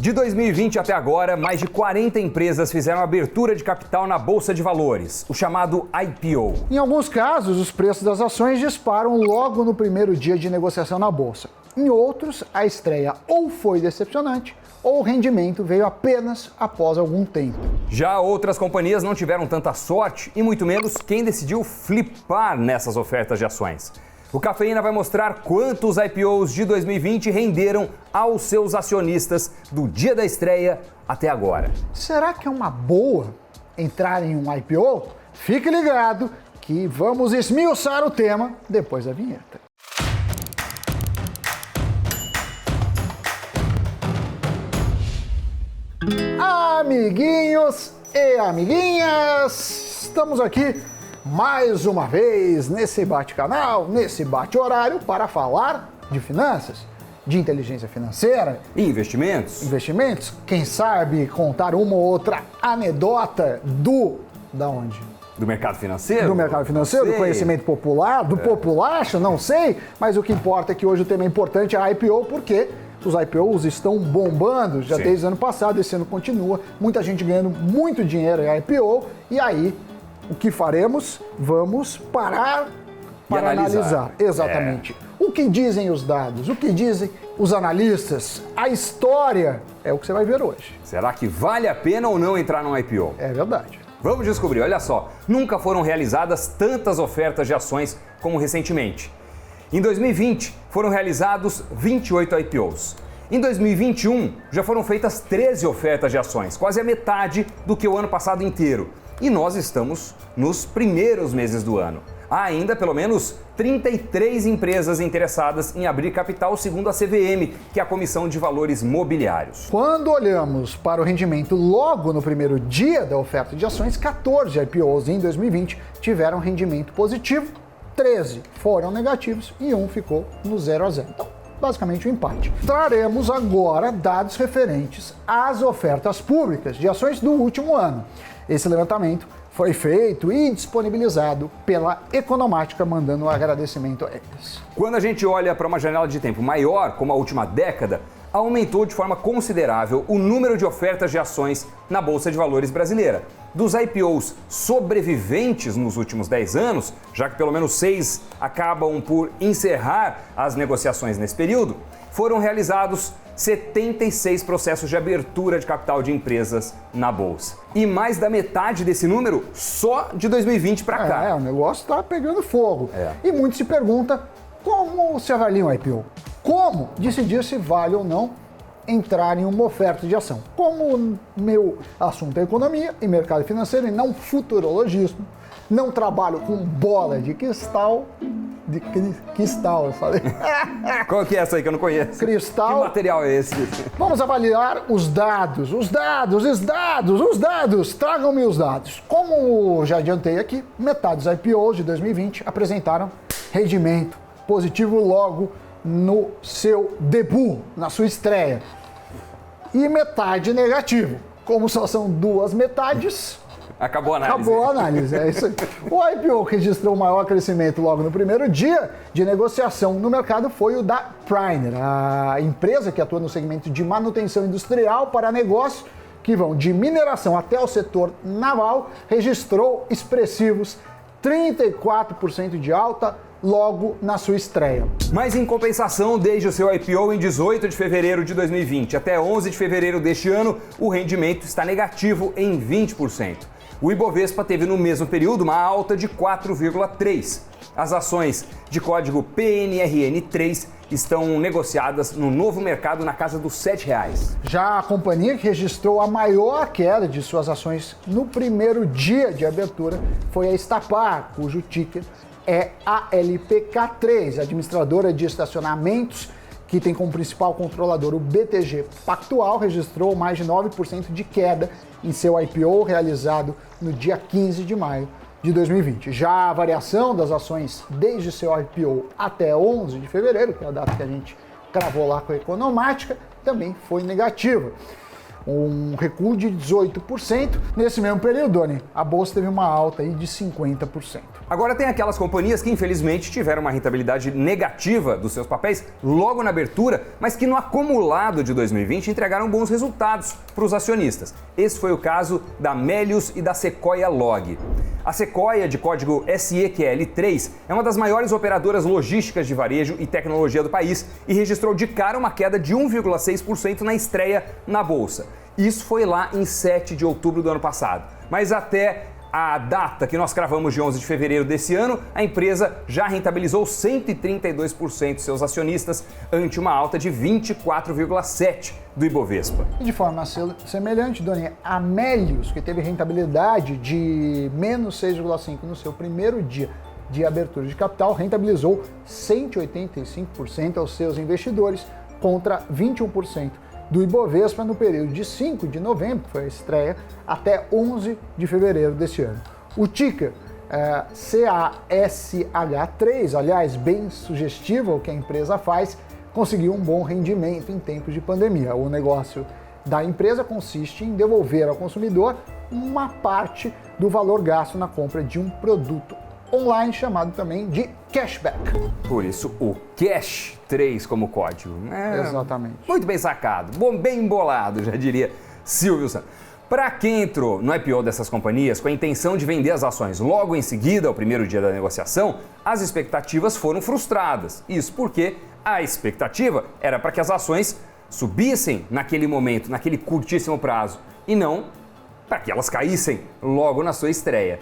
De 2020 até agora, mais de 40 empresas fizeram abertura de capital na Bolsa de Valores, o chamado IPO. Em alguns casos, os preços das ações disparam logo no primeiro dia de negociação na Bolsa. Em outros, a estreia ou foi decepcionante, ou o rendimento veio apenas após algum tempo. Já outras companhias não tiveram tanta sorte e muito menos quem decidiu flipar nessas ofertas de ações. O Cafeína vai mostrar quantos IPOs de 2020 renderam aos seus acionistas do dia da estreia até agora. Será que é uma boa entrar em um IPO? Fique ligado que vamos esmiuçar o tema depois da vinheta. Amiguinhos e amiguinhas, estamos aqui mais uma vez nesse bate-canal, nesse bate-horário para falar de finanças, de inteligência financeira. E investimentos? Investimentos, quem sabe contar uma ou outra anedota da onde? Do mercado financeiro? Do mercado financeiro, do conhecimento popular, do populacho, não sei, mas o que importa é que hoje o tema importante é a IPO, porque os IPOs estão bombando já desde o ano passado, esse ano continua, muita gente ganhando muito dinheiro em IPO, e aí o que faremos? Vamos parar para analisar. Exatamente. O que dizem os dados? O que dizem os analistas? A história é o que você vai ver hoje. Será que vale a pena ou não entrar num IPO? É verdade. Vamos descobrir, olha só, nunca foram realizadas tantas ofertas de ações como recentemente. Em 2020, foram realizados 28 IPOs. Em 2021, já foram feitas 13 ofertas de ações, quase a metade do que o ano passado inteiro. E nós estamos nos primeiros meses do ano. Há ainda pelo menos 33 empresas interessadas em abrir capital, segundo a CVM, que é a Comissão de Valores Mobiliários. Quando olhamos para o rendimento logo no primeiro dia da oferta de ações, 14 IPOs em 2020 tiveram rendimento positivo, 13 foram negativos e um ficou no 0 a 0. Então, basicamente um empate. Traremos agora dados referentes às ofertas públicas de ações do último ano. Esse levantamento foi feito e disponibilizado pela Economática, mandando um agradecimento a eles. Quando a gente olha para uma janela de tempo maior, como a última década, aumentou de forma considerável o número de ofertas de ações na Bolsa de Valores brasileira. Dos IPOs sobreviventes nos últimos 10 anos, já que pelo menos 6 acabam por encerrar as negociações nesse período, foram realizados 76 processos de abertura de capital de empresas na Bolsa. E mais da metade desse número só de 2020 para cá. O negócio está pegando fogo. E muito se pergunta como se avalia um IPO? Como decidir se vale ou não entrar em uma oferta de ação? Como meu assunto é economia e mercado financeiro e não futurologismo, não trabalho com bola de cristal, eu falei. Qual que é essa aí que eu não conheço? Cristal. Que material é esse? Vamos avaliar os dados. Tragam-me os dados. Como já adiantei aqui, metade dos IPOs de 2020 apresentaram rendimento positivo logo no seu debut, na sua estreia. E metade negativo. Como só são duas metades, acabou a análise. Acabou a análise, é isso aí. O IPO que registrou o maior crescimento logo no primeiro dia de negociação no mercado foi o da Priner, a empresa que atua no segmento de manutenção industrial para negócios que vão de mineração até o setor naval, registrou expressivos 34% de alta logo na sua estreia. Mas em compensação, desde o seu IPO em 18 de fevereiro de 2020 até 11 de fevereiro deste ano, o rendimento está negativo em 20%. O Ibovespa teve no mesmo período uma alta de 4,3%. As ações de código PNRN3 estão negociadas no novo mercado na casa dos R$ 7. Já a companhia que registrou a maior queda de suas ações no primeiro dia de abertura foi a Estapar, cujo ticker é ALPK3, administradora de estacionamentos, que tem como principal controlador o BTG Pactual, registrou mais de 9% de queda em seu IPO realizado no dia 15 de maio de 2020. Já a variação das ações desde seu IPO até 11 de fevereiro, que é a data que a gente cravou lá com a Economática, também foi negativa. um recuo de 18%. Nesse mesmo período, Doni, a bolsa teve uma alta aí de 50%. Agora tem aquelas companhias que infelizmente tiveram uma rentabilidade negativa dos seus papéis logo na abertura, mas que no acumulado de 2020 entregaram bons resultados para os acionistas. Esse foi o caso da Melius e da Sequoia Log. A Sequoia, de código SEQL3, é uma das maiores operadoras logísticas de varejo e tecnologia do país e registrou de cara uma queda de 1,6% na estreia na bolsa. Isso foi lá em 7 de outubro do ano passado. Mas até a data que nós cravamos de 11 de fevereiro desse ano, a empresa já rentabilizou 132% de seus acionistas, ante uma alta de 24,7% do Ibovespa. E de forma semelhante, Doni, a Melius, que teve rentabilidade de menos 6,5% no seu primeiro dia de abertura de capital, rentabilizou 185% aos seus investidores, contra 21% do Ibovespa no período de 5 de novembro, que foi a estreia, até 11 de fevereiro desse ano. O ticker CASH3, aliás, bem sugestivo o que a empresa faz, conseguiu um bom rendimento em tempos de pandemia. O negócio da empresa consiste em devolver ao consumidor uma parte do valor gasto na compra de um produto online, chamado também de cashback. Por isso, o Cash 3 como código. Exatamente. Muito bem sacado, bem embolado, já diria Silvio Santos. Para quem entrou no IPO dessas companhias com a intenção de vender as ações logo em seguida, ao primeiro dia da negociação, as expectativas foram frustradas. Isso porque a expectativa era para que as ações subissem naquele momento, naquele curtíssimo prazo, e não para que elas caíssem logo na sua estreia.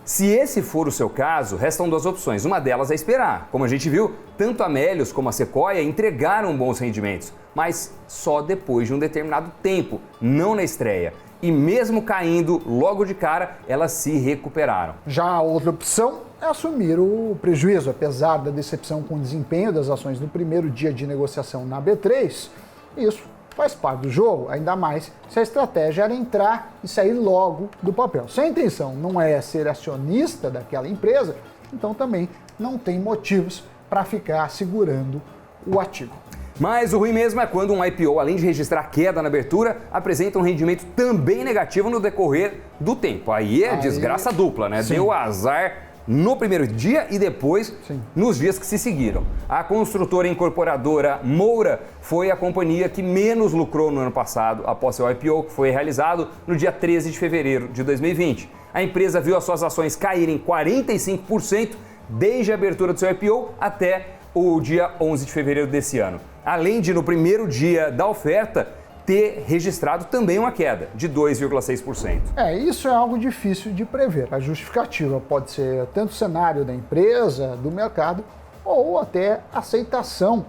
Se esse for o seu caso, restam duas opções. Uma delas é esperar. Como a gente viu, tanto a Melius como a Sequoia entregaram bons rendimentos, mas só depois de um determinado tempo, não na estreia. E mesmo caindo logo de cara, elas se recuperaram. Já a outra opção é assumir o prejuízo. Apesar da decepção com o desempenho das ações no primeiro dia de negociação na B3, isso faz parte do jogo, ainda mais se a estratégia era entrar e sair logo do papel. Se a intenção não é ser acionista daquela empresa, então também não tem motivos para ficar segurando o ativo. Mas o ruim mesmo é quando um IPO, além de registrar queda na abertura, apresenta um rendimento também negativo no decorrer do tempo. Aí é desgraça dupla, né? Sim. Deu azar no primeiro dia e depois nos dias que se seguiram. A construtora incorporadora Moura foi a companhia que menos lucrou no ano passado após seu IPO, que foi realizado no dia 13 de fevereiro de 2020. A empresa viu as suas ações caírem 45% desde a abertura do seu IPO até o dia 11 de fevereiro desse ano. Além de, no primeiro dia da oferta, ter registrado também uma queda de 2,6%. Isso é algo difícil de prever. A justificativa pode ser tanto o cenário da empresa, do mercado, ou até a aceitação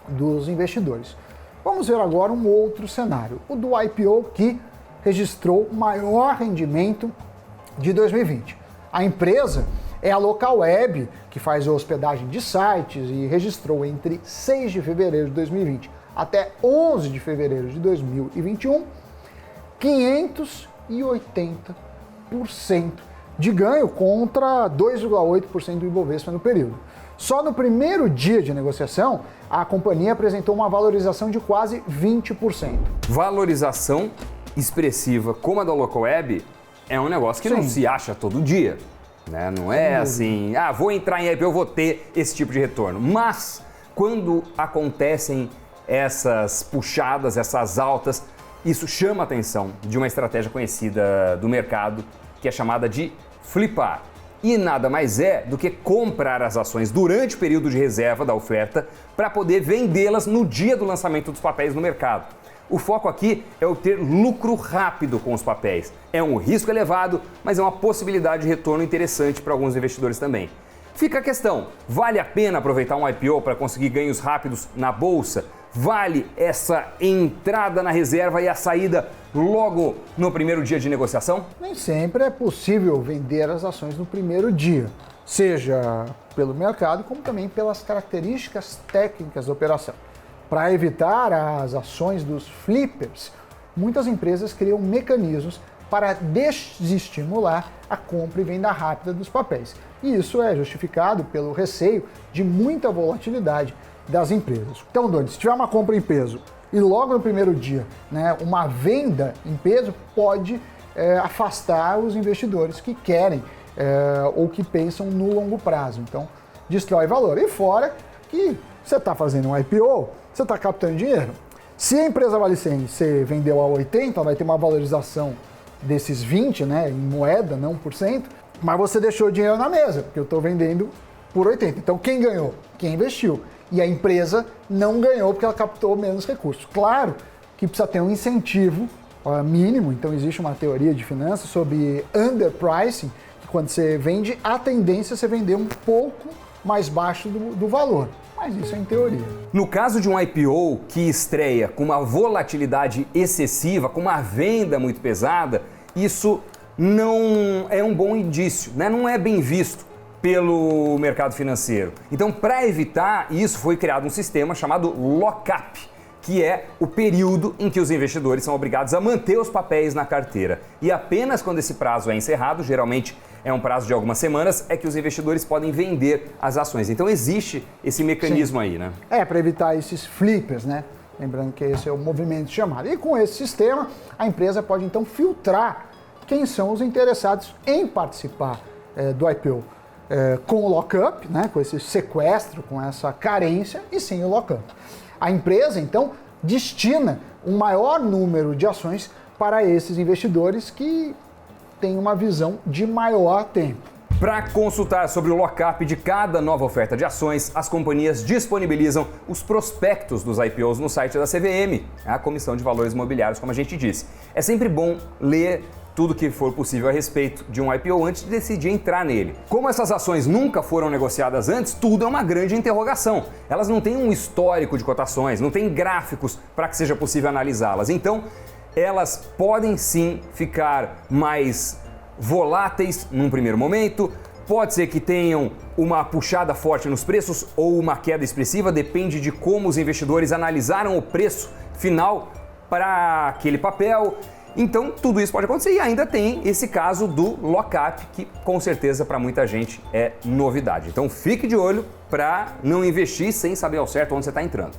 dos investidores. Vamos ver agora um outro cenário, o do IPO, que registrou o maior rendimento de 2020. A empresa é a Localweb, que faz a hospedagem de sites e registrou entre 6 de fevereiro de 2020 até 11 de fevereiro de 2021, 580% de ganho contra 2,8% do Ibovespa no período. Só no primeiro dia de negociação, a companhia apresentou uma valorização de quase 20%. Valorização expressiva como a da Localweb é um negócio que não se acha todo dia, né? Não é assim, vou entrar em IPO, eu vou ter esse tipo de retorno. Mas quando acontecem essas puxadas, essas altas, isso chama a atenção de uma estratégia conhecida do mercado que é chamada de flipar. E nada mais é do que comprar as ações durante o período de reserva da oferta para poder vendê-las no dia do lançamento dos papéis no mercado. O foco aqui é o ter lucro rápido com os papéis. É um risco elevado, mas é uma possibilidade de retorno interessante para alguns investidores também. Fica a questão, vale a pena aproveitar um IPO para conseguir ganhos rápidos na bolsa? Vale essa entrada na reserva e a saída logo no primeiro dia de negociação? Nem sempre é possível vender as ações no primeiro dia, seja pelo mercado como também pelas características técnicas da operação. Para evitar as ações dos flippers, muitas empresas criam mecanismos para desestimular a compra e venda rápida dos papéis. E isso é justificado pelo receio de muita volatilidade das empresas. Então, Doni, se tiver uma compra em peso e logo no primeiro dia, né, uma venda em peso pode afastar os investidores que querem ou que pensam no longo prazo. Então, destrói valor. E fora que você está fazendo um IPO, você está captando dinheiro. Se a empresa vale 100 e você vendeu a 80, vai ter uma valorização desses 20, né, em moeda, não por cento, mas você deixou o dinheiro na mesa, porque eu estou vendendo por 80. Então, quem ganhou? Quem investiu. E a empresa não ganhou porque ela captou menos recursos. Claro que precisa ter um incentivo mínimo, então existe uma teoria de finanças sobre underpricing, que quando você vende, a tendência é você vender um pouco mais baixo do valor. Mas isso é em teoria. No caso de um IPO que estreia com uma volatilidade excessiva, com uma venda muito pesada, isso não é um bom indício, né? Não é bem visto pelo mercado financeiro. Então, para evitar isso, foi criado um sistema chamado lock-up, que é o período em que os investidores são obrigados a manter os papéis na carteira. E apenas quando esse prazo é encerrado, geralmente é um prazo de algumas semanas, é que os investidores podem vender as ações. Então existe esse mecanismo aí, né? Para evitar esses flippers, né? Lembrando que esse é o movimento chamado. E com esse sistema, a empresa pode então filtrar quem são os interessados em participar do IPO. Com o lock-up, né? Com esse sequestro, com essa carência, e sem o lock-up. A empresa, então, destina um maior número de ações para esses investidores que têm uma visão de maior tempo. Para consultar sobre o lock-up de cada nova oferta de ações, as companhias disponibilizam os prospectos dos IPOs no site da CVM, a Comissão de Valores Mobiliários, como a gente disse. É sempre bom ler tudo que for possível a respeito de um IPO antes de decidir entrar nele. Como essas ações nunca foram negociadas antes, tudo é uma grande interrogação. Elas não têm um histórico de cotações, não têm gráficos para que seja possível analisá-las. Então, elas podem sim ficar mais voláteis num primeiro momento, pode ser que tenham uma puxada forte nos preços ou uma queda expressiva, depende de como os investidores analisaram o preço final para aquele papel. Então, tudo isso pode acontecer e ainda tem esse caso do lock-up, que com certeza para muita gente é novidade. Então, fique de olho para não investir sem saber ao certo onde você está entrando.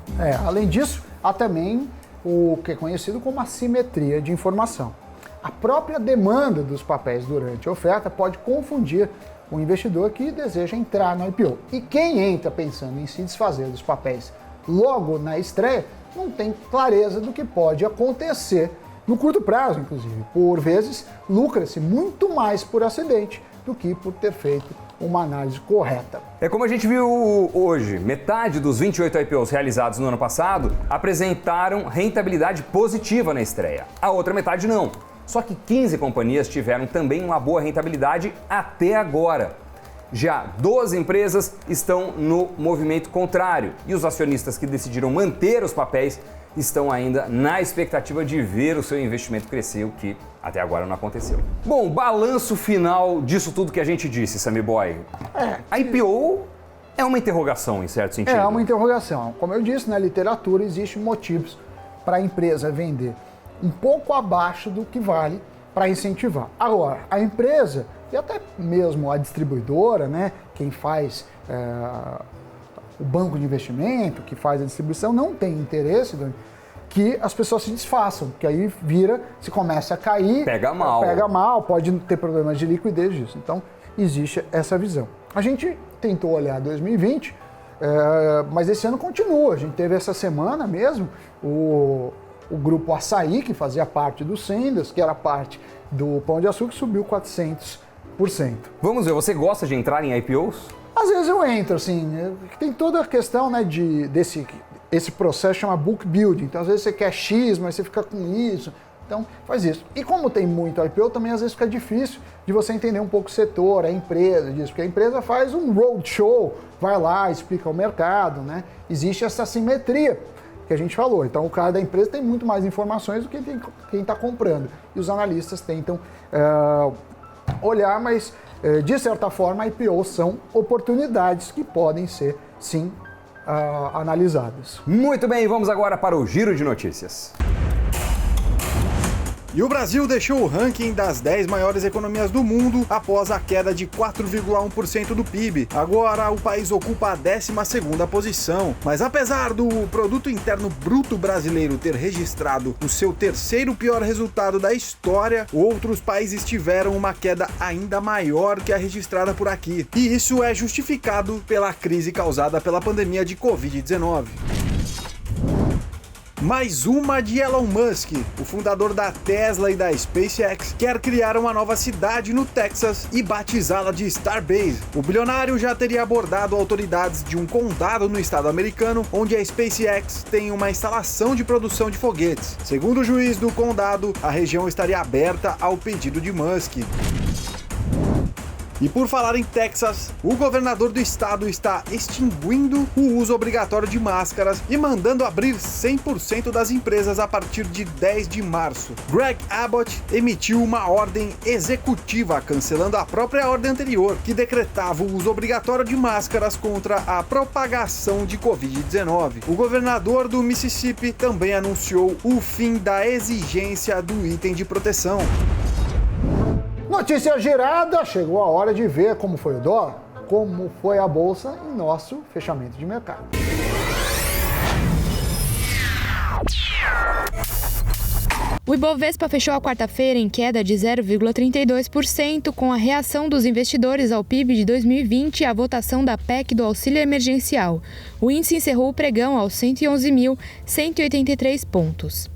Além disso, há também o que é conhecido como assimetria de informação. A própria demanda dos papéis durante a oferta pode confundir o investidor que deseja entrar no IPO. E quem entra pensando em se desfazer dos papéis logo na estreia não tem clareza do que pode acontecer no curto prazo, inclusive. Por vezes, lucra-se muito mais por acidente do que por ter feito uma análise correta. É como a gente viu hoje, metade dos 28 IPOs realizados no ano passado apresentaram rentabilidade positiva na estreia. A outra metade não. Só que 15 companhias tiveram também uma boa rentabilidade até agora. Já 12 empresas estão no movimento contrário e os acionistas que decidiram manter os papéis estão ainda na expectativa de ver o seu investimento crescer, o que até agora não aconteceu. Bom, balanço final disso tudo que a gente disse, Sammy Boy. A IPO é uma interrogação, em certo sentido. É uma interrogação. Como eu disse, na literatura existem motivos para a empresa vender um pouco abaixo do que vale para incentivar. Agora, a empresa e até mesmo a distribuidora, né, quem faz o banco de investimento, que faz a distribuição, não tem interesse que as pessoas se desfaçam, porque aí se começa a cair, pega mal, pode ter problemas de liquidez disso. Então, existe essa visão. A gente tentou olhar 2020, mas esse ano continua. A gente teve essa semana mesmo o grupo Açaí, que fazia parte do Sendas, que era parte do Pão de Açúcar, subiu 400%. Vamos ver, você gosta de entrar em IPOs? Às vezes eu entro, assim, tem toda a questão, né, esse processo chama book building, então às vezes você quer X, mas você fica com isso, então faz isso. E como tem muito IPO, também às vezes fica difícil de você entender um pouco o setor, a empresa disso, porque a empresa faz um roadshow, vai lá, explica o mercado, né, existe essa simetria que a gente falou, então o cara da empresa tem muito mais informações do que quem está comprando, e os analistas tentam olhar, mas de certa forma, IPOs são oportunidades que podem ser, sim, analisadas. Muito bem, vamos agora para o Giro de Notícias. E o Brasil deixou o ranking das 10 maiores economias do mundo após a queda de 4,1% do PIB. Agora o país ocupa a 12ª posição. Mas apesar do Produto Interno Bruto brasileiro ter registrado o seu terceiro pior resultado da história, outros países tiveram uma queda ainda maior que a registrada por aqui. E isso é justificado pela crise causada pela pandemia de Covid-19. Mais uma de Elon Musk. O fundador da Tesla e da SpaceX quer criar uma nova cidade no Texas e batizá-la de Starbase. O bilionário já teria abordado autoridades de um condado no estado americano, onde a SpaceX tem uma instalação de produção de foguetes. Segundo o juiz do condado, a região estaria aberta ao pedido de Musk. E por falar em Texas, o governador do estado está extinguindo o uso obrigatório de máscaras e mandando abrir 100% das empresas a partir de 10 de março. Greg Abbott emitiu uma ordem executiva cancelando a própria ordem anterior, que decretava o uso obrigatório de máscaras contra a propagação de Covid-19. O governador do Mississippi também anunciou o fim da exigência do item de proteção. Notícia girada, chegou a hora de ver como foi o dólar, como foi a bolsa em nosso fechamento de mercado. O Ibovespa fechou a quarta-feira em queda de 0,32%, com a reação dos investidores ao PIB de 2020 e a votação da PEC do auxílio emergencial. O índice encerrou o pregão aos 111.183 pontos.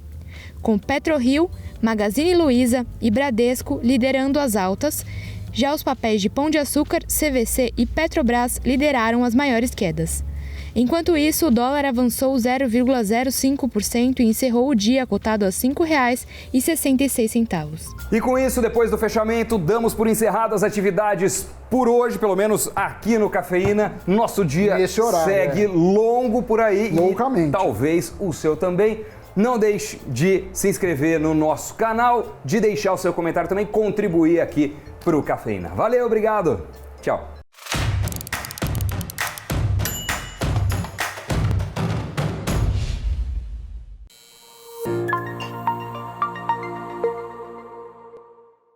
Com PetroRio, Magazine Luiza e Bradesco liderando as altas, já os papéis de Pão de Açúcar, CVC e Petrobras lideraram as maiores quedas. Enquanto isso, o dólar avançou 0,05% e encerrou o dia cotado a R$ 5,66. E com isso, depois do fechamento, damos por encerradas as atividades por hoje, pelo menos aqui no Cafeína. Nosso dia segue longo por aí. Loucamente. E talvez o seu também. Não deixe de se inscrever no nosso canal, de deixar o seu comentário também, contribuir aqui para o Cafeína. Valeu, obrigado. Tchau.